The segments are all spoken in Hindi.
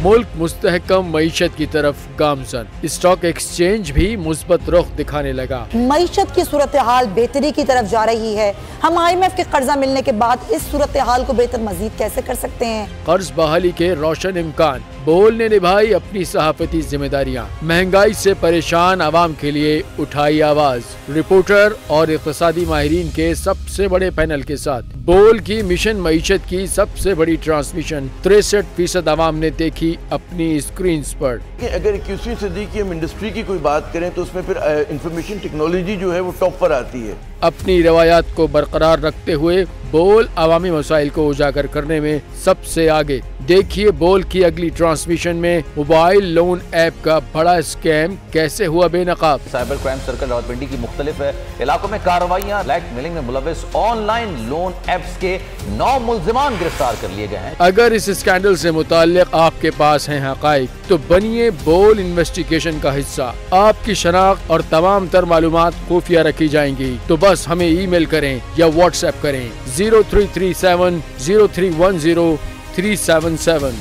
मुल्क मुस्तहकम मईशत की तरफ गामजन। स्टॉक एक्सचेंज भी मुस्बत रुख दिखाने लगा। मईशत की सूरत हाल बेहतरी की तरफ जा रही है। हम IMF के कर्जा मिलने के बाद इस सूरत हाल को बेहतर मजीद कैसे कर सकते हैं? कर्ज बहाली के रोशन इम्कान। बोल ने निभाई अपनी सहाफती जिम्मेदारियां। महंगाई से परेशान आवाम के लिए उठाई आवाज। रिपोर्टर और इक़्तिसादी माहिरीन के सबसे बड़े पैनल के साथ बोल की मिशन मईशत की सबसे बड़ी ट्रांसमिशन 63% आवाम ने देखी अपनी स्क्रीन पर। अगर 21वीं सदी की हम इंडस्ट्री की कोई बात करें तो उसमें फिर इंफॉर्मेशन टेक्नोलॉजी जो है वो टॉप पर आती है। अपनी रवायात को बरकरार रखते हुए बोल अवामी मसाइल को उजागर करने में सबसे आगे। देखिए बोल की अगली ट्रांसमिशन में मोबाइल लोन ऐप का बड़ा स्कैम कैसे हुआ बेनकाब। साइबर क्राइम सर्कल रावलपिंडी की मुख्तलिफ इलाकों में कार्रवाइयां। ब्लैकमेलिंग में मुलविस ऑनलाइन लोन ऐप्स के 9 मुल्जिमान गिरफ्तार कर लिए गए हैं। अगर इस स्कैंडल से मुताल्लिक आपके पास हैं हकाइक तो बनिए बोल इन्वेस्टिगेशन का हिस्सा। आपकी शनाख्त और तमाम तर मालूमात खुफिया रखी जाएंगी, तो बस हमें ईमेल करें या व्हाट्सएप करें 0337 0310 377।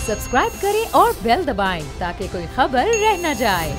सब्सक्राइब करें और बेल दबाएं ताकि कोई खबर रह न जाए।